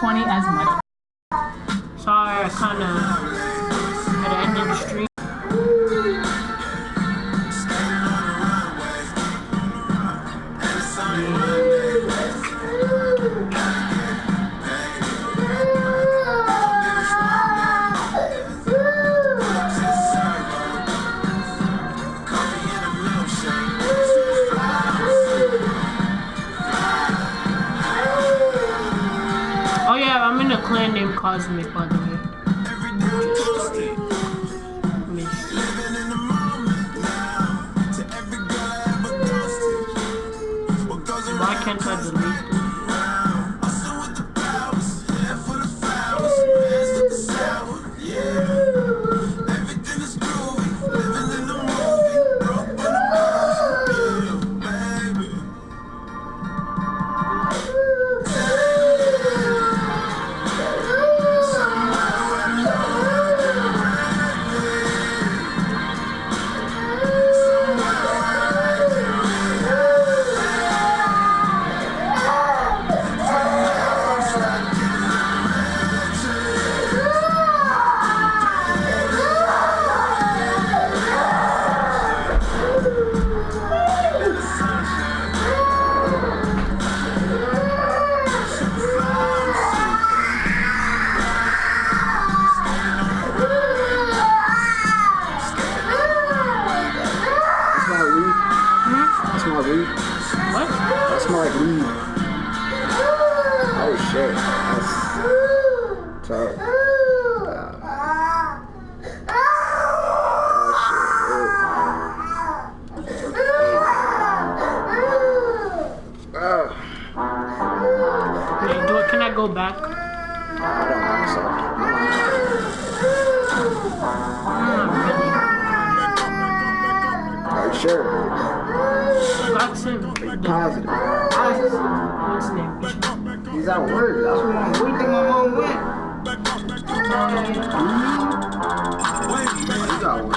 20 as much. Sorry, I kind of had to end the stream. Oh yeah, I'm in a clan named Cosmic, by the way. Why can't I delete this? What? That smell like weed. Oh shit. That's tough. Wait, can I go back? I don't think so. Are you sure? That's him. Are you positive? What's his name? He's at work. That's where we think my mom went. He's at work.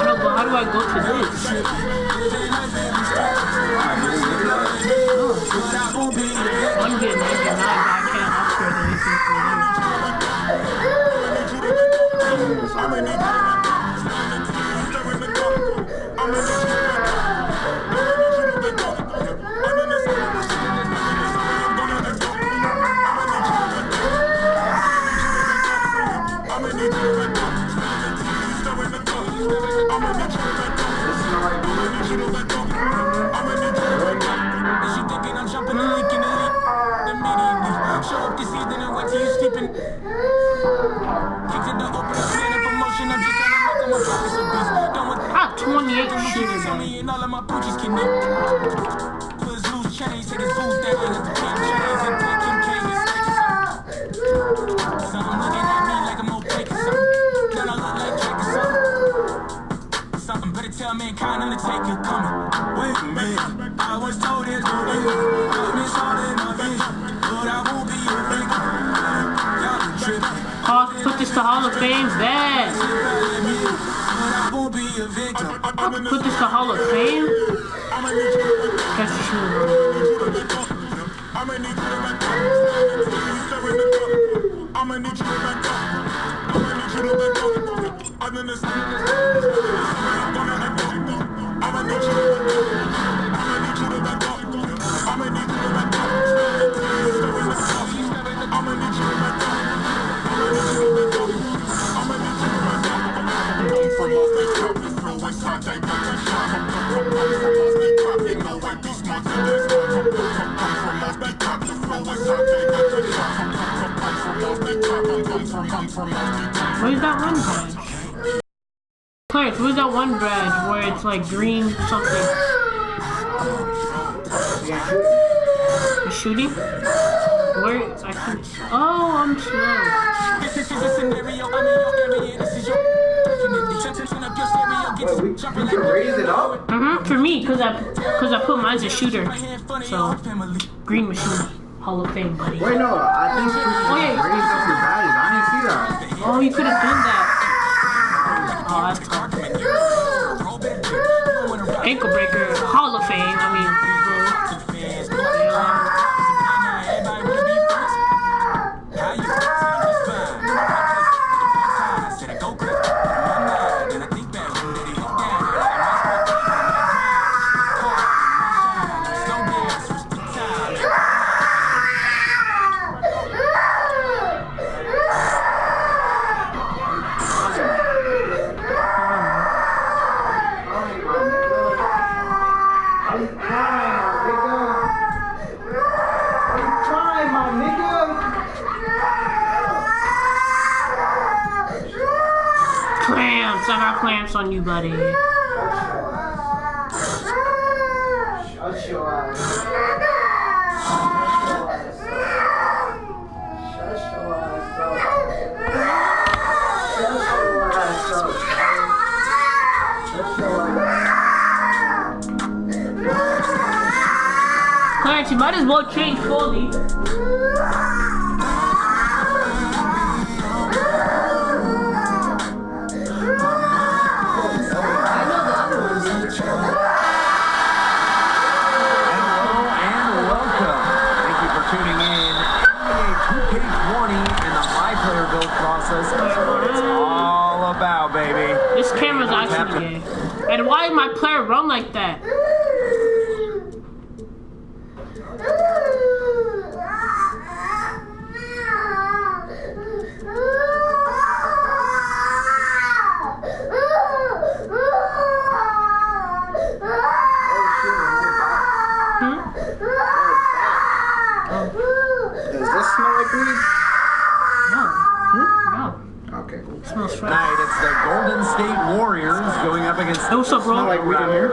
No, but how do I go to this? I'm getting 99, but I can't upgrade anything for you. Ah, 28 shooters on me. Tell mankind to take it coming. Wait a minute, I was told it's good. I miss all in my vision, but I won't be a victim. Y'all been tripping. Put this to Hall of Fame, bad. But I won't be a victim. Put this to Hall of Fame. Catch the shooter. I'ma need you to back up. I'ma need you to back up. I'ma need you to back up. I'm in this. I'ma need you to back up. I'ma need you to back up. I'ma need you to back up. I'ma need you to back up. I'ma need you to back up. I'ma need you to back up. From off the top, the flow is hot, they got the shot. From off the top, you know I be smart to this. From off the top, the flow is hot, they got the shot. From off the top, from off the top. Where's that one badge? Clarence, where's that one badge where it's like green something? You shooting? Where? I can. Oh, I'm slow. This is a scenario, I'm in your area, this is your. Wait, we can raise it up? For me, cause I put mine as a shooter. So, Green Machine, Hall of Fame, buddy. Wait, no, I think you yeah. raised up your badges. I didn't see that. Oh, you could have done that. Oh, that's tough. Ankle breaker, Hall of Fame. I mean, bro. clamps on you, buddy. Shut your ass. Clarence, you might as well change fully. It's all about, baby. This camera's actually gay. And why did my player run like that? Does this smell like weed? No. Hmm? No. Okay, cool. It smells fresh. Tonight, it's the Golden State Warriors going up against Hey, what's up, bro? Smell like weed in here?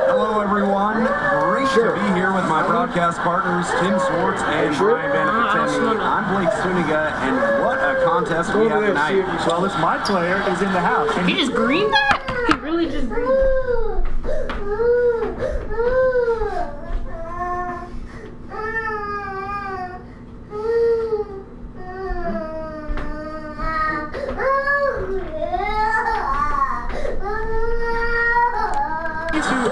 Hello, everyone. Great to be here with my broadcast partners, Tim Swartz and sure? Brian I don't smell Benefitemi. that. I'm Blake Suniga, and what a contest Go we over have there, see if tonight. you smell Well, my player is in the house. And He just greened that? He really just greened that.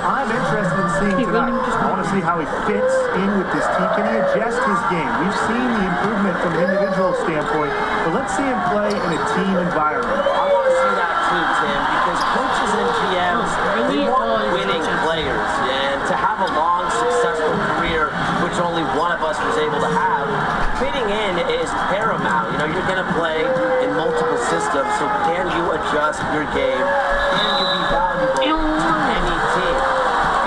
I'm interested in seeing He tonight. really just- I want to see how he fits in with this team. Can he adjust his game? We've seen the improvement from an individual standpoint, but let's see him play in a team environment. I want to see that too, Tim, because coaches and GMs, they want winning players. And to have a long, successful career, which only one of us was able to have, fitting in is paramount. You know, you're going to play in multiple systems, so can you adjust your game? Can you be valuable to any team?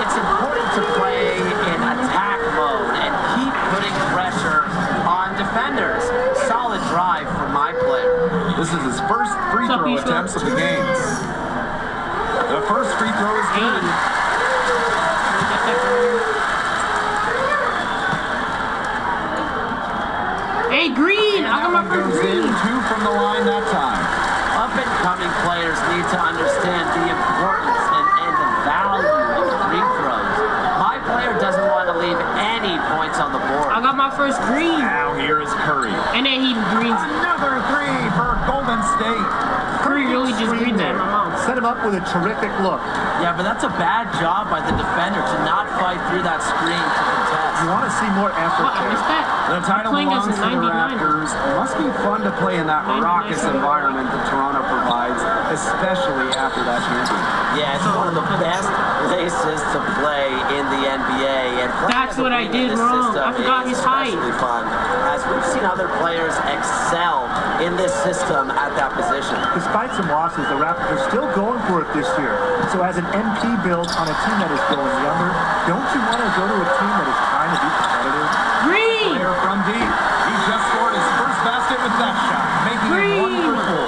It's important to play in attack mode and keep putting pressure on defenders. Solid drive from my player. This is his first free What's up, throw Isha? attempts of the game. The first free throw is good. Hey, green! I got my first Goes in, green. 2 from the line that time. Up-and-coming players need to understand the importance and the value of free throws. My player doesn't want to leave any points on the board. I got my first green. Now here is Curry. And then he greens. Another 3 for Golden State. Curry really just greened that in my mouth. Set him up with a terrific look. Yeah, but that's a bad job by the defender to not fight through that screen to contest. You want to see more effort What? I there. missed that. The title Playing as belongs a to the 99. Raptors. Must be fun to play in that 99. raucous environment that Toronto provides, especially after that championship. Yeah, it's one of the best places to play in the NBA. And playing That's as a what I wing did in this wrong. system I forgot is his height. especially fun, as we've seen other players excel in this system at that position. Despite some losses, the Raptors are still going for it this year. So as an MP build on a team that is going younger, don't you want to go to a team that is trying to be competitive? Green! Player from deep. He just scored his first basket with that shot, making it 1 for 4.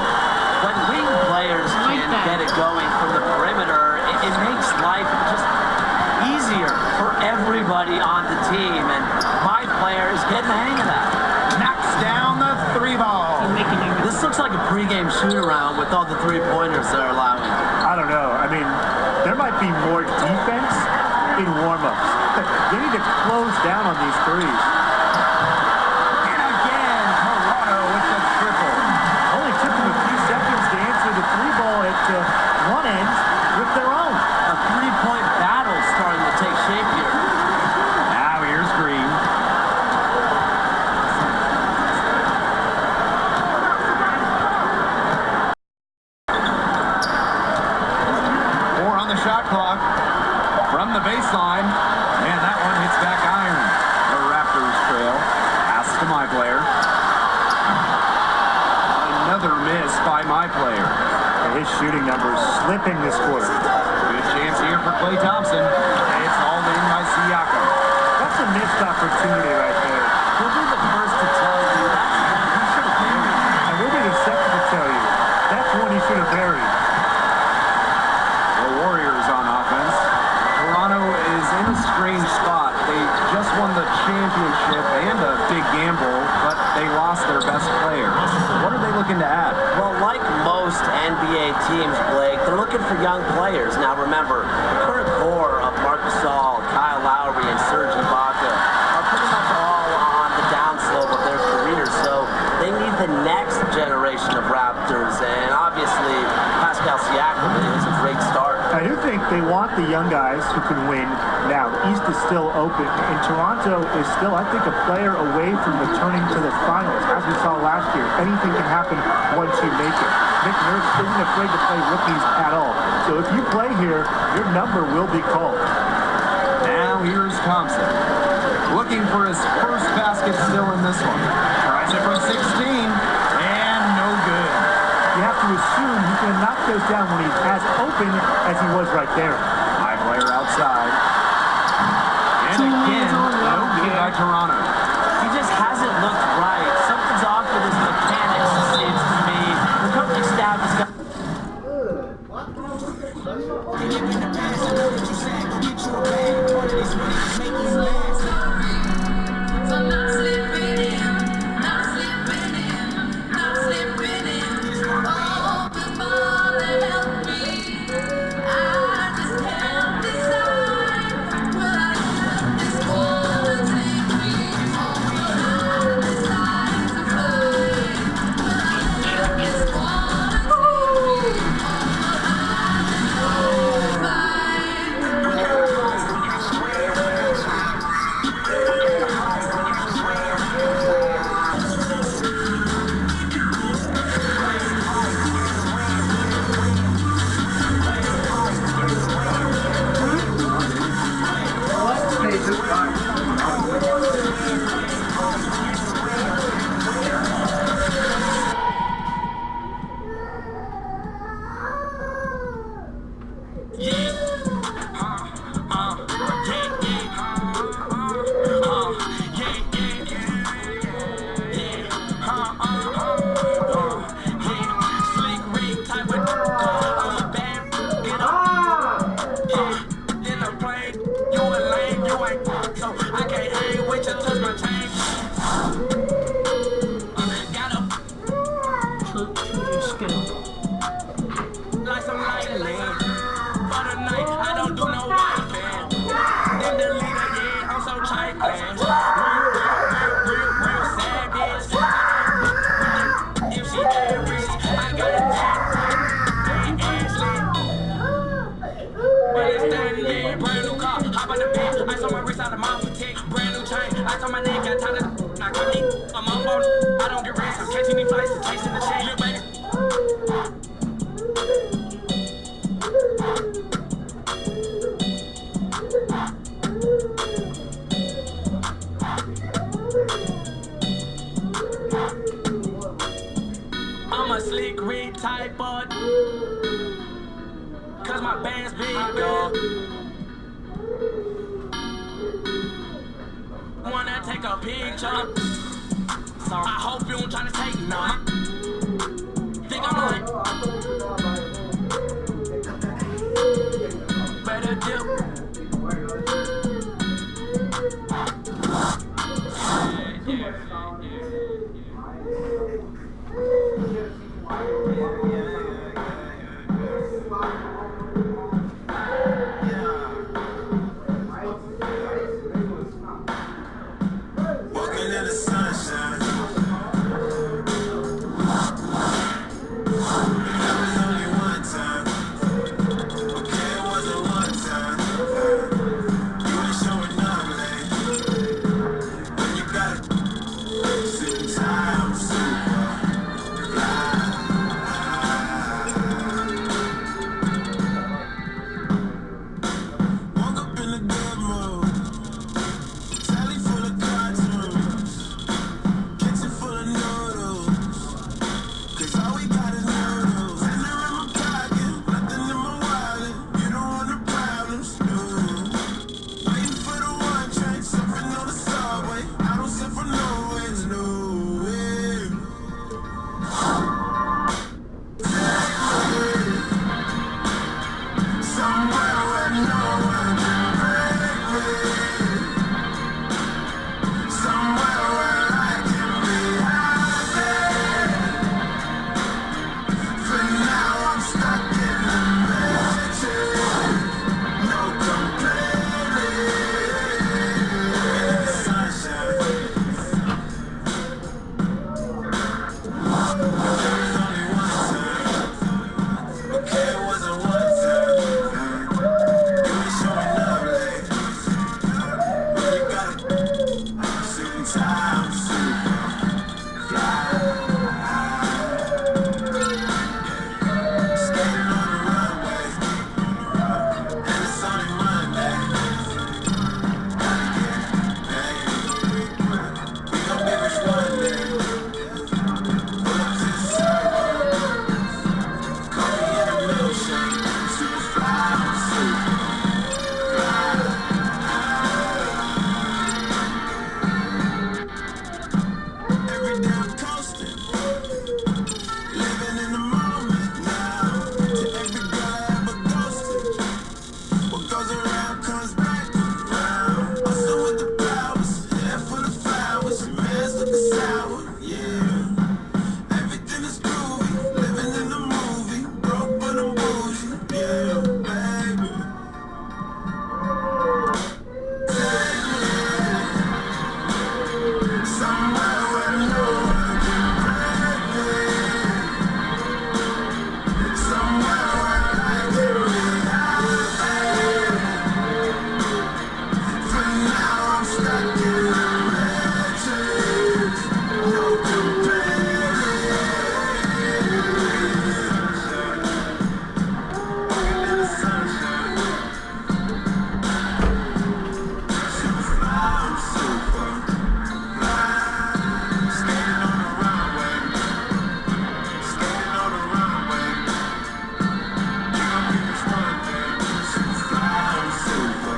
When wing players Like can that. get it going from the perimeter, it makes life just easier for everybody on the team. And my player is getting the hang of that. Knocks down the 3 ball. I'm making it. This looks like a pregame shoot-around with all the three-pointers they're allowing. I don't know. I mean, there might be more defense in warm-ups. They need to close down on these threes. And again, Toronto with the triple. Only took them a few seconds to answer the three ball at one end with their own. A three-point battle starting to take shape here. Now here's Green. Four on the shot clock from the baseline. Man, that one hits back iron. The Raptors trail. Pass to my player. Another miss by my player. And his shooting numbers slipping this quarter. Good chance here for Klay Thompson. It's hauled in by Siakam. That's a missed opportunity right there. We'll be the first to tell you that's one he should have buried. And we'll be the second to tell you. That's one he should have buried. won the championship and a big gamble, but they lost their best player. What are they looking to add? Well, like most NBA teams, Blake, they're looking for young players. Now remember, the current core of Marc Gasol, Kyle Lowry, and Serge Ibaka are pretty much all on the downslope of their careers, so they need the next generation of Raptors, and obviously Pascal Siakam is a great start. I do think they want the young guys who can win now. The East is still open, and Toronto is still, I think, a player away from returning to the finals. As we saw last year, anything can happen once you make it. Nick Nurse isn't afraid to play rookies at all. So if you play here, your number will be called. Now here's Thompson, looking for his first basket still in this one. Tries it from 16, and no good. You have to assume he's going to knock those down when he's as open as he was right there. High player outside. And again, no good by Toronto. He just hasn't looked right. Something's off with his mechanics, it seems to me. The coaching staff has got... I'm a slick Rick type of, cause my band's big, dog. Wanna take a picture, so I hope you don't try to take none. Think I'm like, better dip. Walking in the sunshine. That was only one time. Okay, it wasn't one time. You ain't showing up, man. When you got it, suit and tie, I'm super fly. Woke up in a good mood. Telly full of cartoons. super fly. Skating on the runway. Skating on the runway. We gon' keep this one thing. Super fly. Super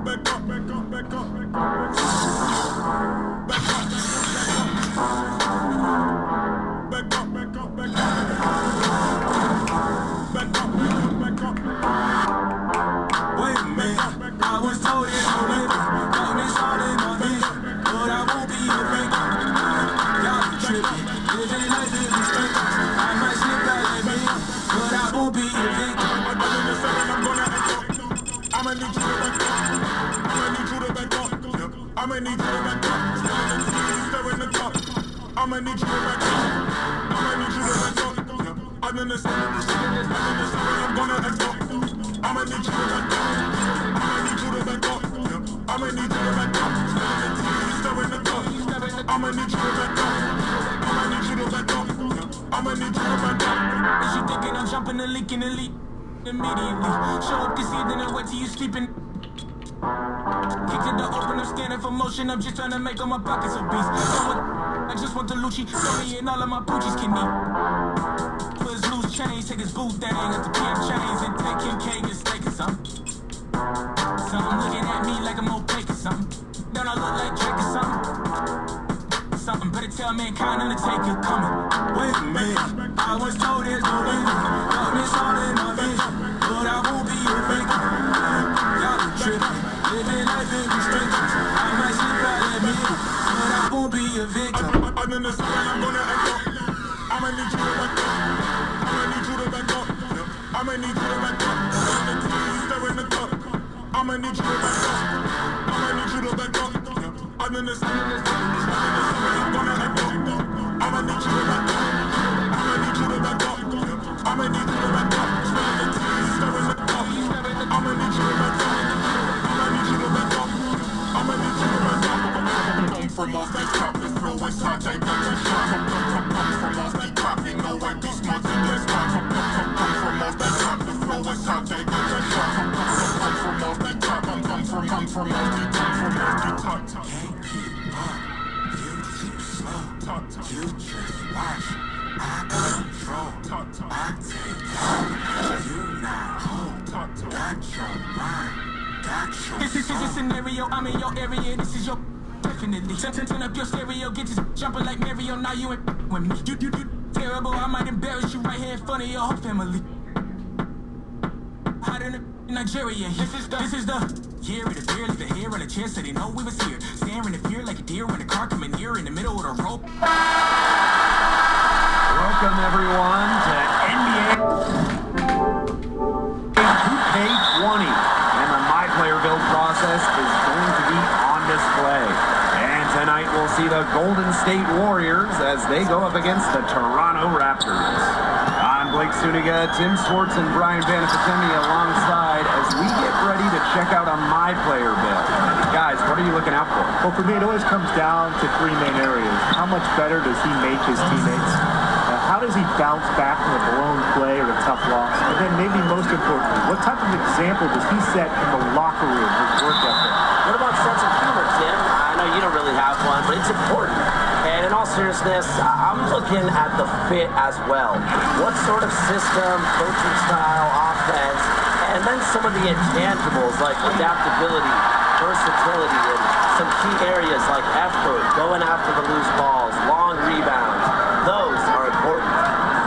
back up, back up, back up, back up. Back up, back up, back up, back up. Back up, back up, back up. Wait a minute, I was told it's no limit. Darkness all in my vision, but I won't be a breaker. Y'all be tripping, living like living straight. I might slip out and me, but I won't be a victim. I'm in the seven, I'm gonna act up. I'ma need you to back up. I'ma need you to back up. I'ma need you to back up. Stare in the cup. I'ma need you to back up. I'ma need you to back up. I'm in the seven, I'm gonna act up. I'ma need you to back up. I'ma need you to back up. I'ma need you to back up. Stare in the cup. I'ma need you to back up. I'ma need you to back up. I'ma need you to back up. Is you thinking I'm jumping the leak in the leak? Immediately show up this evening and wait till you sleeping. Kick to the open, I'm scanning for motion. I'm just trying to make all my pockets obese. I just want the Lucci, Sony and all of my Poochies can eat. Put his loose chains, take his boot thing at the PM chains and take him cake and steak or something. Some looking at me like I'm opaque or something. Don't I look like Drake or something? Something better tell mankind Undertaker coming. Wait a minute, I was told there's no limit. Darkness all in my vision, but I won't be a victim. Y'all be tripping, living life in restrictions. I might slip out and admit it, but I won't be a victim. I'm in the sun, I'm gonna act up. I'ma need you to back up. I'ma need you to back up. I'ma need you to back up. Stare in the cup. I'ma need you to back up. I'ma need you to back up. I'm in the sun, I'm gonna act up. I'ma need you to back up. I'ma need you to back up. I'ma need you to back up. Stare in the cup. I'ma need you to back up. I'ma need you to back up. I'ma need you to back up. Come from off the top, the flow is hot, I got your shot. Come from off the top, you know I be smart in this spot. Come from off the top, the flow is hot, I got your shot. Come from off the top, come from off the top, from off the top. Can't keep up, you too slow. You just watch, I control. I take care, you not hold. Got your mind, got your This is a scenario, I'm in your area, this is your definitely. Turn up your stereo, get this jumping like Mario, now you ain't with me. You terrible, I might embarrass you right here in front of your whole family. Hot in Nigeria, this is the year of the beer, leave the hair on the chair so they know we was here. Staring at fear like a deer when the car coming near in the middle of the rope. Welcome everyone to NBA 2K20, and the My Player build process is going to be on display. And tonight we'll see the Golden State Warriors as they go up against the Toronto Raptors. I'm Blake Suniga, Tim Swartz, and Brian Banafitemi alongside as we get ready to check out a My Player build. Guys, what are you looking out for? Well, for me, it always comes down to three main areas. How much better does he make his teammates? How does he bounce back from a blown play or a tough loss? And then maybe most importantly, what type of example does he set in the locker room, his work ethic? What about sense of humor, Tim? I know you don't really have one, but it's important. And in all seriousness, I'm looking at the fit as well. What sort of system, coaching style, offense, and then some of the intangibles like adaptability, versatility, and some key areas like effort, going after the loose balls, long rebounds. Those are important.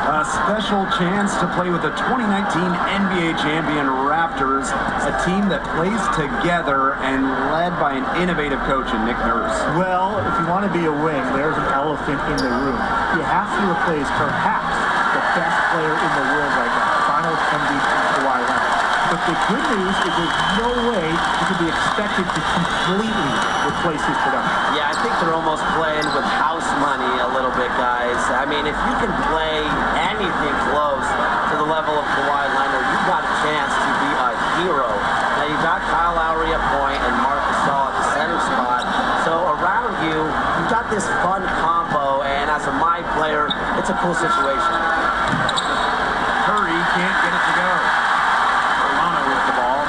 A special chance to play with the 2019 NBA champion Raptors, a team that plays together and led by an innovative coach in Nick Nurse. Well, if you want to be a wing, there's an elephant in the room. You have to replace perhaps the best player in the world right now, Finals MVP Kawhi Leonard. But the good news is there's no way you can be expected to completely replace his production. Yeah, I think they're almost playing with house money a little bit, guys. I mean, if you can play anything close to the level of Kawhi Leonard, you've got a chance to be a hero. Now you've got Kyle Lowry at point and Marc Gasol at the center spot. So around you, you've got this fun combo, and as a my player, it's a cool situation. Curry can't get it to go. Toronto with the ball.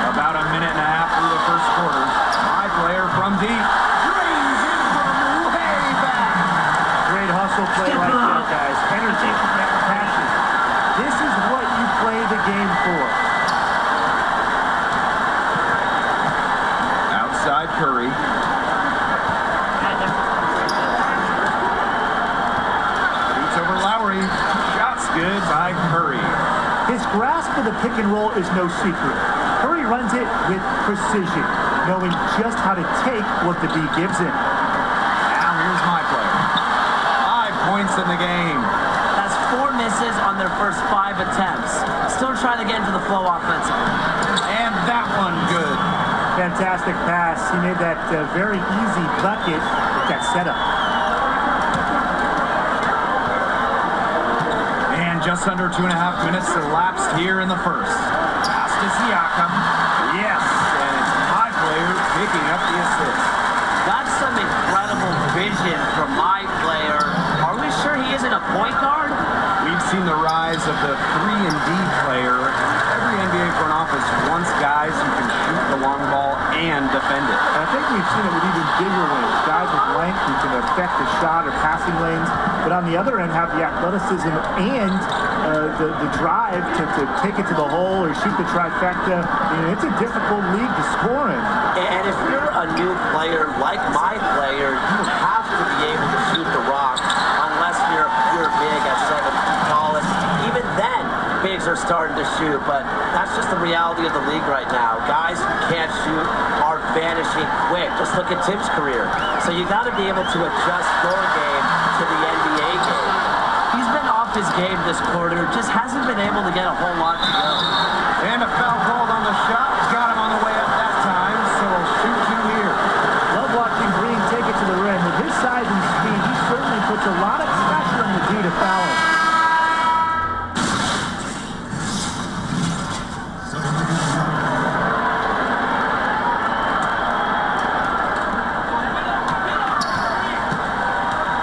About a minute and a half through the first quarter. My player from deep. Drains it from way back. Great hustle play right there, guys. Energy, passion. This is what you play the game for. Outside Curry. Shoots over Lowry. Shot's good by Curry. His grasp of the pick and roll is no secret. Curry runs it with precision, knowing just how to take what the D gives him. Now here's my player. 5 points in the game. That's 4 misses on their first 5 attempts. Still trying to get into the flow offensively. And that one good. Fantastic pass. He made that very easy bucket with that setup. And just under 2.5 minutes elapsed here in the first. Pass to Siakam. Yes, and it's my player picking up the assist. That's some incredible vision from my player. Are we sure he isn't a point guard? We've seen the rise of the 3-and-D player. Every NBA front office wants guys who can shoot the long ball and defend it. And I think we've seen it with even bigger wings, guys with length who can affect the shot or passing lanes, but on the other end have the athleticism and the drive to take it to the hole or shoot the trifecta. I mean, it's a difficult league to score in. And if you're a new player like my player, you have to be able to shoot the rock unless you're big at 7 feet tall. And even then, bigs are starting to shoot, but that's just the reality of the league right now. Guys who can't shoot are vanishing quick. Just look at Tim's career. So you got to be able to adjust your game to the NBA game. He's been off his game this quarter, just hasn't been able to get a whole lot to go. And a foul called on the shot. Got him on the way up that time, so we'll shoot 2 here. Love watching Green take it to the rim. With his size and speed, he certainly puts a lot of pressure on the D to foul him.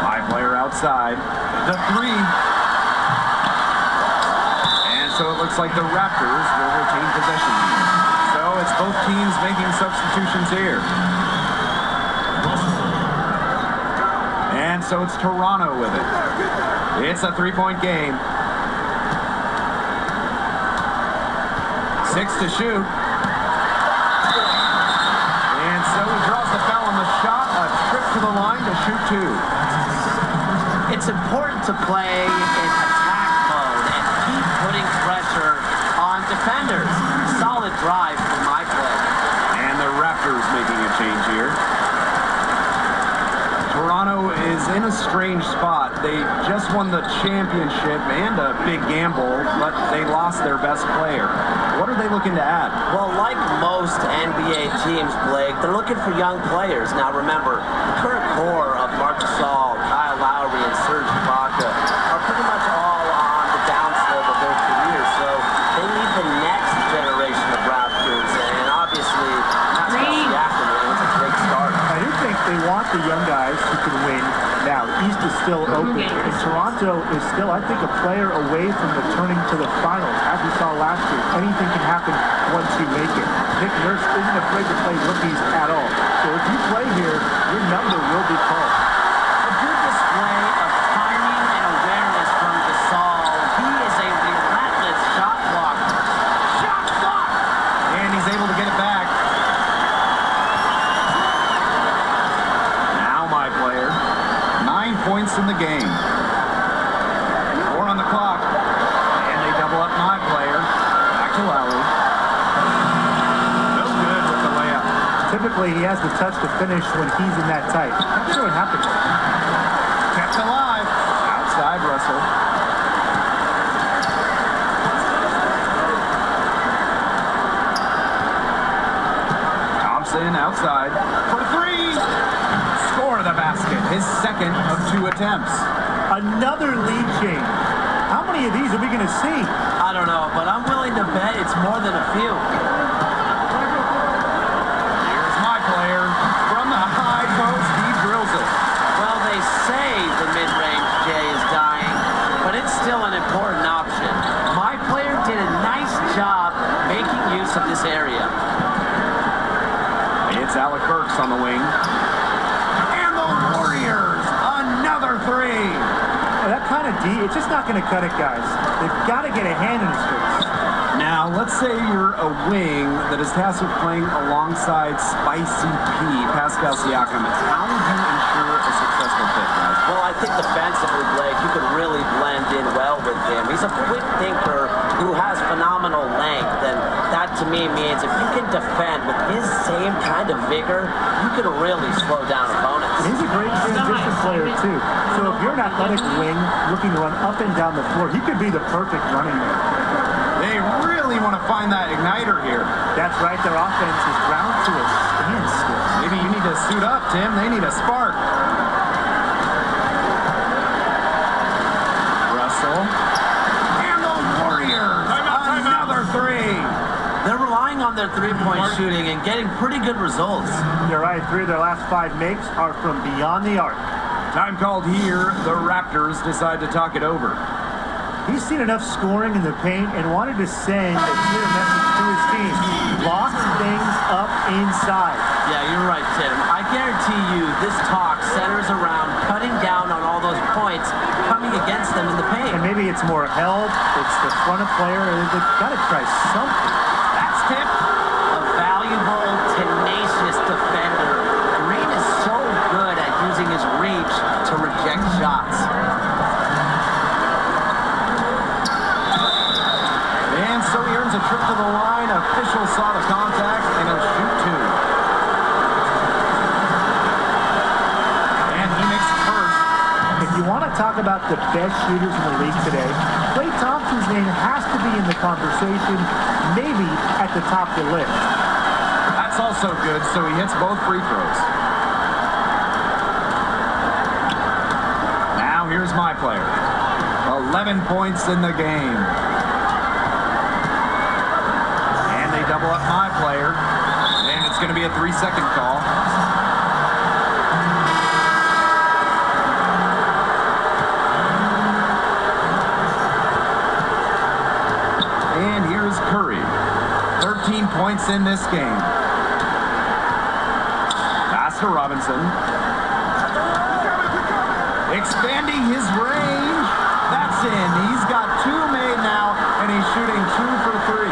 My player outside. The 3. And so it looks like the Raptors will retain possession. So it's both teams making substitutions here. And so it's Toronto with it. It's a 3-point game. 6 to shoot. And so he draws the foul on the shot. A trip to the line to shoot 2. It's important to play in attack mode and keep putting pressure on defenders. Solid drive from my play. And the Raptors making a change here. Toronto is in a strange spot. They just won the championship and a big gamble, but they lost their best player. What are they looking to add? Well, like most NBA teams, Blake, they're looking for young players. Now remember, the current core of Marc Gasol, Kyle Lowry, and Serge Ibaka are pretty much all on the downslope of their careers, so they need the next generation of Raptors, and obviously, Pascal Siakam was a great start. I do think they want the young guys who can win now. East is still open, and Toronto is still, I think, a player away from returning to the finals. As we saw last year, anything can happen once you make it. Nick Nurse isn't afraid to play rookies at all. So if you play here, your number will be called. A good display of timing and awareness from Gasol. He is a relentless shot blocker. Shot block! And he's able to get it back. Now my player. 9 points in the game. 4 on the clock. And they double up my player. Back to Lowry. No good with the layup. Typically, he has the touch to finish when he's in that tight. Not sure what happened. Kept alive. Outside Russell. Thompson outside for 3. Score the basket. his second of 2 attempts. Another lead change. How many of these are we going to see? I don't know, but I'm willing to bet it's more than a few. Here's my player. From the high post, he drills it. Well, they say the mid-range J is dying, but it's still an important option. My player did a nice job making use of this area. It's Alec Burks on the wing. And the Warriors, another 3. That kind of D, it's just not going to cut it, guys. They've got to get a hand in his face. Now, let's say you're a wing that is tasked with playing alongside Spicy P, Pascal Siakam. How would you ensure a successful fit, guys? Well, I think defensively, Blake, you could really blend in well with him. He's a quick thinker who has phenomenal length, and that to me means if you can defend with his same kind of vigor, you can really slow down opponents. He's a great transition player, too. So if you're an athletic wing looking to run up and down the floor, he could be the perfect running man. They really want to find that igniter here. That's right, their offense is ground to a standstill. Maybe you need to suit up, Tim. They need a spark. Russell. And the Warriors, another 3. They're relying on their three-point shooting and getting pretty good results. You're right, 3 of their last 5 makes are from beyond the arc. Time called here. The Raptors decide to talk it over. He's seen enough scoring in the paint and wanted to send a clear message to his team. Lock things up inside. Yeah, you're right, Tim. I guarantee you this talk centers around cutting down on all those points coming against them in the paint. And maybe it's more help, it's the front of player, they've got to try something. That's Tim. A valuable, tenacious defender. Green is so good at using his reach to reject shots. And so he earns a trip to the line. Officials saw the contact, and he'll shoot 2. And he makes it first. If you want to talk about the best shooters in the league today, Klay Thompson's name has to be in the conversation, maybe at the top of the list. That's also good, so he hits both free throws. Now here's my player. 11 points in the game. And they double up my player. And it's going to be a 3-second call. And here's Curry. 13 points in this game. Pass to Robinson. Expanding his range. That's in. He's got 2 made now, and he's shooting 2 for 3.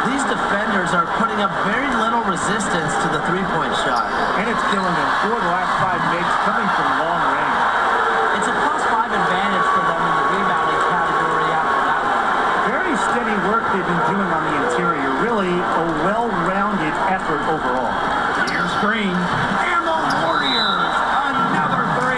These defenders are putting up very little resistance to the three-point shot. And it's killing them. 4 of the last 5 makes coming from long range. It's a +5 advantage for them in the rebounding category after that one. Very steady work they've been doing on the interior. Really a well-rounded effort overall. Here's Green. And the Warriors, another 3.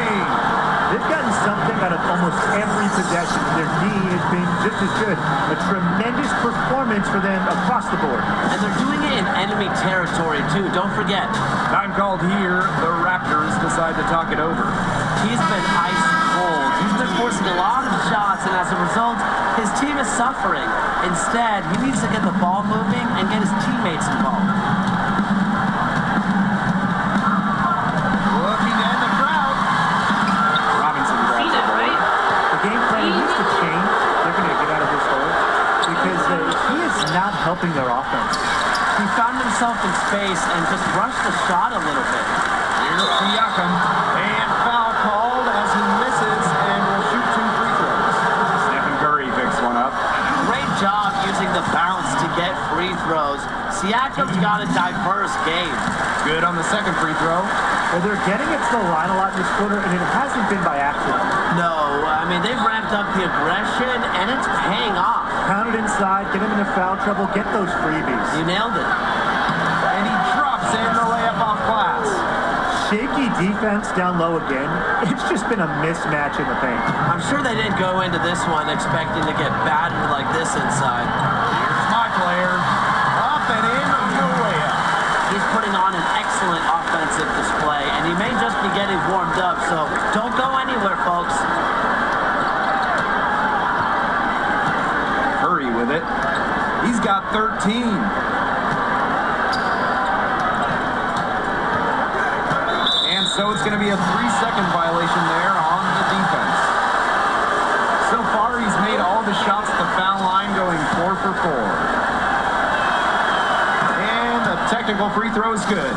They've gotten something out of almost every possession. Their D has been just as good. A tremendous performance for them across the board. And they're doing it in enemy territory, too. Don't forget. Time called here. The Raptors decide to talk it over. He's been ice cold. He's been forcing a lot of shots, and as a result, his team is suffering. Instead, he needs to get the ball moving and get his teammates involved. Looking to end the drought. Robinson grabs See the that, ball. right? The game plan needs to change. They're going to get out of this hole because he is not helping their offense. He found himself in space and just rushed the shot a little bit. Here's Siakam. And foul called as he misses and will shoot 2 free throws. Stephen Curry picks one up. Great job using the bounce to get free throws. Siakam's got a diverse game. Good on the second free throw. Well, they're getting it to the line a lot this quarter, and it hasn't been by accident. No, I mean, they've ramped up the aggression, and it's paying off. Pound it inside, get him into foul trouble, get those freebies. You nailed it. And he drops in the layup off glass. Shaky defense down low again. It's just been a mismatch in the paint. I'm sure they didn't go into this one expecting to get battered like this inside. Here's my player. Up and in, no layup. He's putting on an excellent offensive display, and he may just be getting warmed up, so don't go anywhere, folks. Curry with it. He's got 13. And so it's going to be a 3-second violation there on the defense. So far, he's made all the shots at the foul line, going 4 for 4. And the technical free throw is good.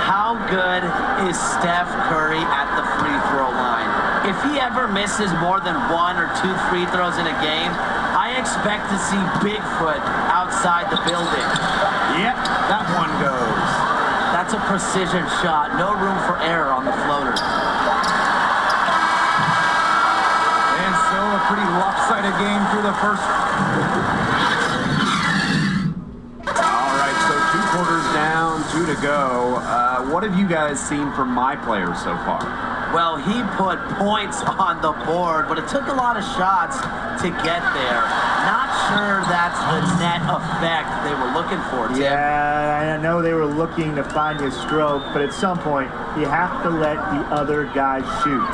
How good is Steph Curry at the free throw line? If he ever misses more than 1 or 2 free throws in a game, I expect to see Bigfoot outside the building. Yep, that one goes. That's a precision shot. No room for error on the floater. And so a pretty lopsided game through the first. All right, so 2 quarters down, 2 to go. What have you guys seen from my players so far? Well, he put points on the board, but it took a lot of shots to get there. Not sure that's the net effect they were looking for, Tim. Yeah, I know they were looking to find his stroke, but at some point, you have to let the other guy shoot.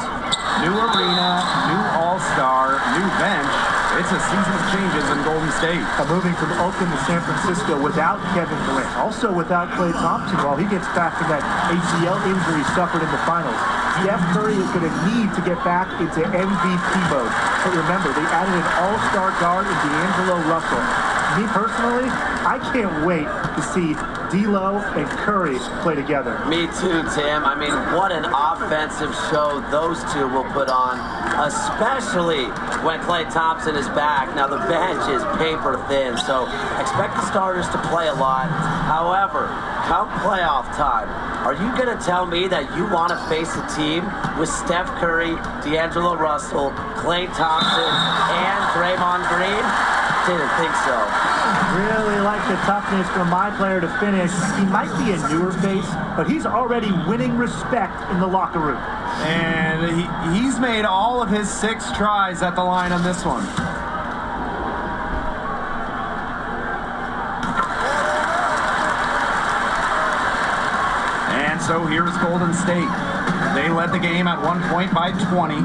New arena, new all-star, new bench. It's a season of changes in Golden State. Moving from Oakland to San Francisco without Kevin Durant, also without Klay Thompson while he gets back from that ACL injury suffered in the finals. Steph Curry is going to need to get back into MVP mode. But remember, they added an all-star guard in D'Angelo Russell. Me personally, I can't wait to see D'Lo and Curry play together. Me too, Tim. I mean, what an offensive show those two will put on, especially when Klay Thompson is back. Now, the bench is paper thin, so expect the starters to play a lot. However, come playoff time, are you going to tell me that you want to face a team with Steph Curry, D'Angelo Russell, Klay Thompson, and Draymond Green? Didn't think so. Really like the toughness from my player to finish. He might be a newer face, but he's already winning respect in the locker room. And he's made all of his 6 tries at the line on this one. And so here's Golden State. They led the game at one point by 20.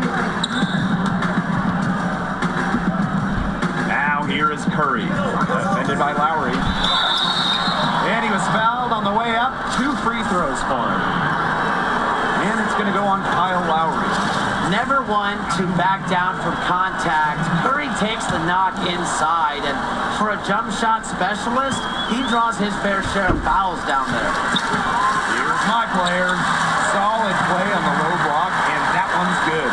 Now here is Curry, defended by Lowry. And he was fouled on the way up. 2 free throws for him. And it's going to go on Kyle Lowry. Never one to back down from contact. Curry takes the knock inside, and for a jump shot specialist, he draws his fair share of fouls down there. Here's my player. Solid play on the low block, and that one's good.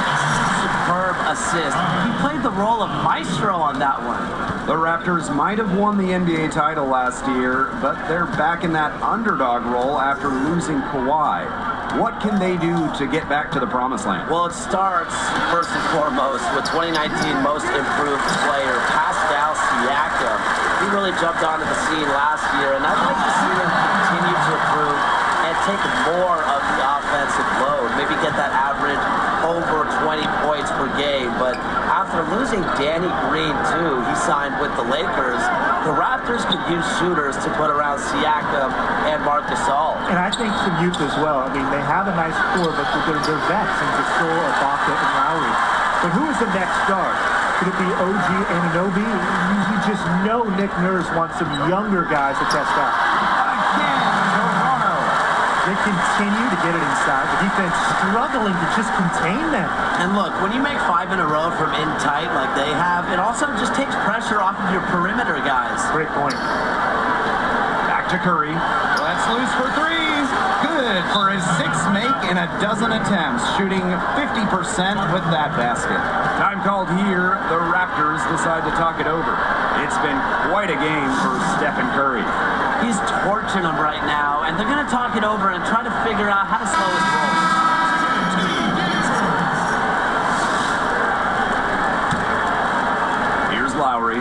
Superb assist. He played the role of maestro on that one. The Raptors might have won the NBA title last year, but they're back in that underdog role after losing Kawhi. What can they do to get back to the promised land? Well, it starts, first and foremost, with 2019 Most Improved Player, Pascal Siakam. He really jumped onto the scene last year, and I'd like to see him continue to improve and take more of the offensive load. Maybe get that average over 20 points per game. But after losing Danny Green, too, he signed with the Lakers. The Raptors could use shooters to put around Siakam and Marc Gasol. And I think some youth as well. I mean, they have a nice core, but they're vets in Gasol, Ibaka, and Lowry. But who is the next guard? Could it be OG Anunoby? You just know Nick Nurse wants some younger guys to test out. Again, Toronto. They continue to get it inside. The defense struggling to just contain them. And look, when you make 5 in a row from in tight like they have, it also just takes pressure off of your perimeter guys. Great point. Back to Curry. Let's loose for 3. Good for his 6th make in a dozen attempts, shooting 50% with that basket. Time called here. The Raptors decide to talk it over. It's been quite a game for Stephen Curry. He's torching them right now, and they're going to talk it over and try to figure out how to slow his roll. Here's Lowry,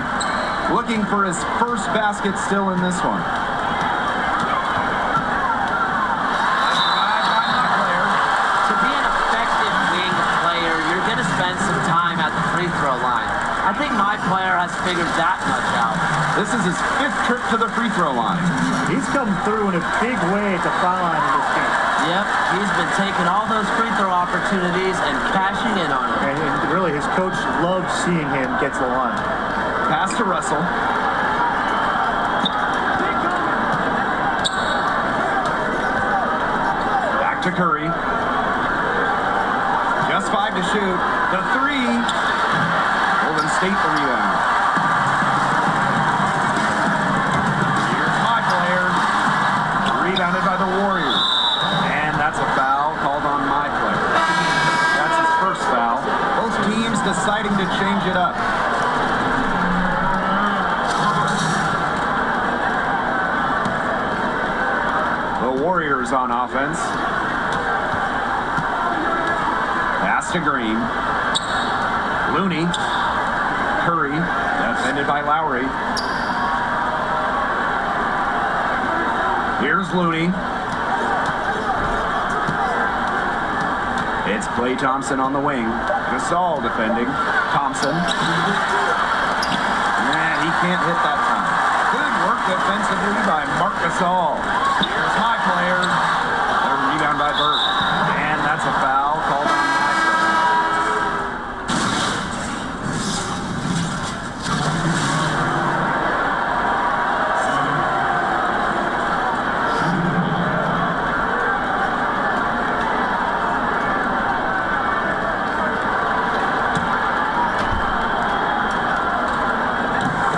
looking for his first basket still in this one. To be an effective wing player, you're going to spend some time at the free throw line. I think my player has figured that much out. This is his 5th trip to the free throw line. He's come through in a big way at the foul line in this game. Yep, he's been taking all those free throw opportunities and cashing in on them. And really, his coach loves seeing him get to the line. Pass to Russell. Back to Curry. Just 5 to shoot. The three. Golden State the rebound. Here's my player. Rebounded by the Warriors. And that's a foul called on my player. That's his first foul. Both teams deciding to change it up. The Warriors on offense. Pass to Green. Looney. Curry. Defended by Lowry. Here's Looney. It's Klay Thompson on the wing. Gasol defending. Thompson. Man, he can't hit that time. Good work defensively by Marc Gasol. Here's my player. A rebound by Burke. And that's a foul called on my player.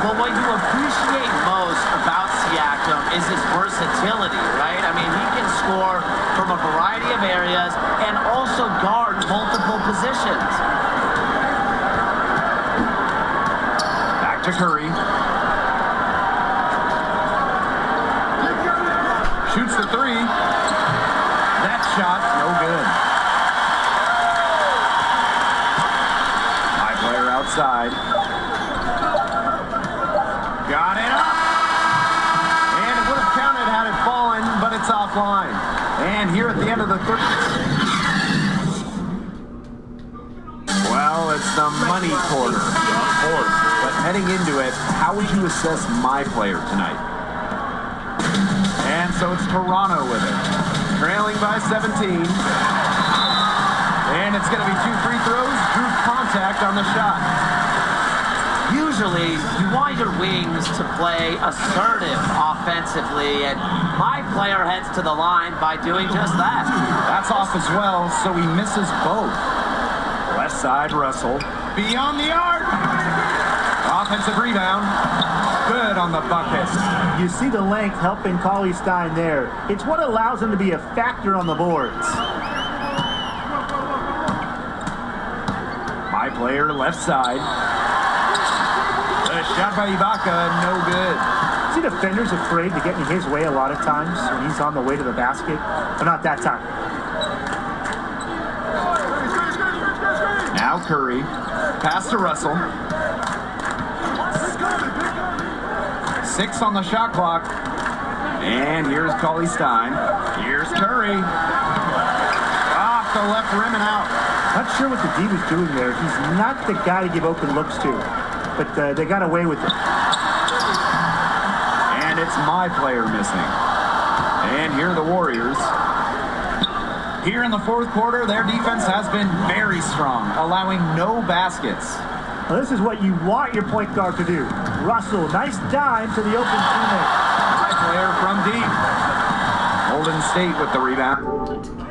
Well, what you appreciate most about Siakam is his versatility, right? I mean, he can score from a variety of areas and also guard multiple positions. Back to Curry. Shoots the three. That shot, no good. My player outside. Got it up. And it would have counted had it fallen, but it's offline. And here at the end of the third. Well, it's the money quarter, of course. But heading into it, how would you assess my player tonight? And so it's Toronto with it. Trailing by 17. And it's going to be 2 free throws. Drew contact on the shot. Usually, you want your wings to play assertive offensively, and my player heads to the line by doing just that. That's off as well, so he misses both. Left side, Russell. Beyond the arc. Offensive rebound. Good on the bucket. You see the length helping Cauley Stein there. It's what allows him to be a factor on the boards. My player, left side. The shot by Ibaka, no good. See, defenders afraid to get in his way a lot of times when he's on the way to the basket, but not that time. Now Curry. Pass to Russell. 6 on the shot clock. And here's Cauley Stein. Here's Curry. Off the left rim and out. Not sure what the D was doing there. He's not the guy to give open looks to, but they got away with it. And it's my player missing. And here are the Warriors. Here in the fourth quarter, their defense has been very strong, allowing no baskets. Well, this is what you want your point guard to do. Russell, nice dime to the open teammate. My player from deep. Golden State with the rebound.